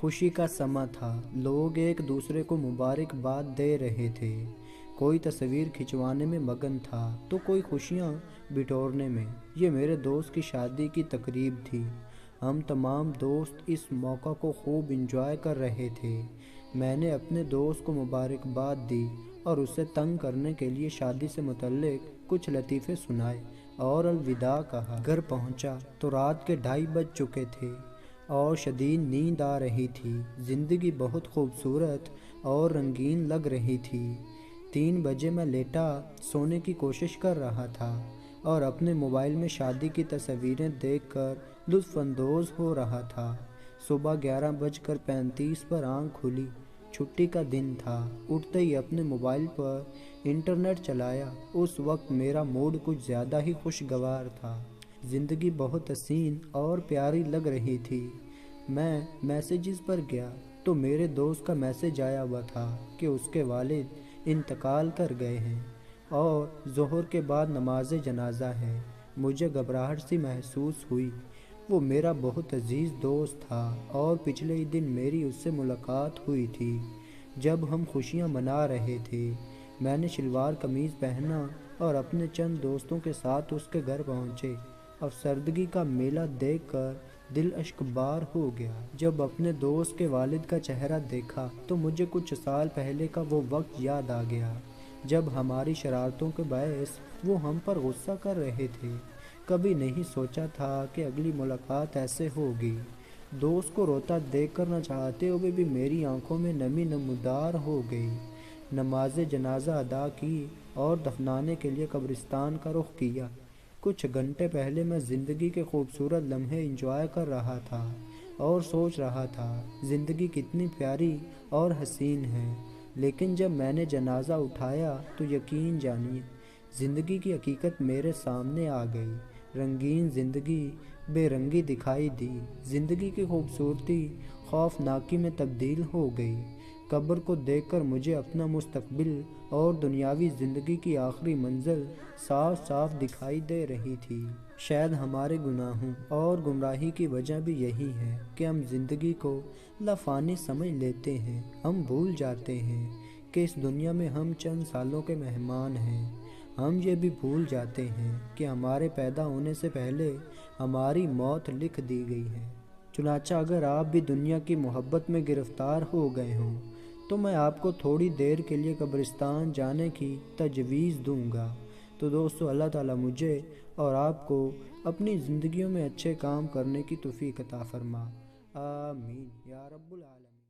خوشی کا سما تھا، لوگ ایک دوسرے کو مبارکباد دے رہے تھے، کوئی تصویر کھنچوانے میں مگن تھا تو کوئی خوشیاں بٹورنے میں۔ یہ میرے دوست کی شادی کی تقریب تھی۔ ہم تمام دوست اس موقع کو خوب انجوائے کر رہے تھے۔ میں نے اپنے دوست کو مبارکباد دی اور اسے تنگ کرنے کے لیے شادی سے متعلق کچھ لطیفے سنائے اور الوداع کہا۔ گھر پہنچا تو رات کے 2:30 بج چکے تھے اور شدید نیند آ رہی تھی۔ زندگی بہت خوبصورت اور رنگین لگ رہی تھی۔ 3 بجے میں لیٹا سونے کی کوشش کر رہا تھا اور اپنے موبائل میں شادی کی تصویریں دیکھ کر لطف اندوز ہو رہا تھا۔ صبح 11:35 پر آنکھ کھلی، چھٹی کا دن تھا۔ اٹھتے ہی اپنے موبائل پر انٹرنیٹ چلایا۔ اس وقت میرا موڈ کچھ زیادہ ہی خوشگوار تھا۔ زندگی بہت حسین اور پیاری لگ رہی تھی۔ میں میسیجز پر گیا تو میرے دوست کا میسیج آیا ہوا تھا کہ اس کے والد انتقال کر گئے ہیں اور ظہر کے بعد نماز جنازہ ہے۔ مجھے گھبراہٹ سی محسوس ہوئی۔ وہ میرا بہت عزیز دوست تھا اور پچھلے ہی دن میری اس سے ملاقات ہوئی تھی جب ہم خوشیاں منا رہے تھے۔ میں نے شلوار قمیض پہنا اور اپنے چند دوستوں کے ساتھ اس کے گھر پہنچے۔ افسردگی کا میلہ دیکھ کر دل اشکبار ہو گیا۔ جب اپنے دوست کے والد کا چہرہ دیکھا تو مجھے کچھ سال پہلے کا وہ وقت یاد آ گیا جب ہماری شرارتوں کے باعث وہ ہم پر غصہ کر رہے تھے۔ کبھی نہیں سوچا تھا کہ اگلی ملاقات ایسے ہوگی۔ دوست کو روتا دیکھ کر نہ چاہتے ہوئے بھی میری آنکھوں میں نمی نمودار ہو گئی۔ نماز جنازہ ادا کی اور دفنانے کے لیے قبرستان کا رخ کیا۔ کچھ گھنٹے پہلے میں زندگی کے خوبصورت لمحے انجوائے کر رہا تھا اور سوچ رہا تھا زندگی کتنی پیاری اور حسین ہے، لیکن جب میں نے جنازہ اٹھایا تو یقین جانیے زندگی کی حقیقت میرے سامنے آ گئی۔ رنگین زندگی بے رنگی دکھائی دی۔ زندگی کی خوبصورتی خوفناکی میں تبدیل ہو گئی۔ قبر کو دیکھ کر مجھے اپنا مستقبل اور دنیاوی زندگی کی آخری منزل صاف صاف دکھائی دے رہی تھی۔ شاید ہمارے گناہوں اور گمراہی کی وجہ بھی یہی ہے کہ ہم زندگی کو لافانی سمجھ لیتے ہیں۔ ہم بھول جاتے ہیں کہ اس دنیا میں ہم چند سالوں کے مہمان ہیں۔ ہم یہ بھی بھول جاتے ہیں کہ ہمارے پیدا ہونے سے پہلے ہماری موت لکھ دی گئی ہے۔ چنانچہ اگر آپ بھی دنیا کی محبت میں گرفتار ہو گئے ہوں تو میں آپ کو تھوڑی دیر کے لیے قبرستان جانے کی تجویز دوں گا۔ تو دوستو، اللہ تعالیٰ مجھے اور آپ کو اپنی زندگیوں میں اچھے کام کرنے کی توفیق عطا فرما۔ آمین یا رب العالمین۔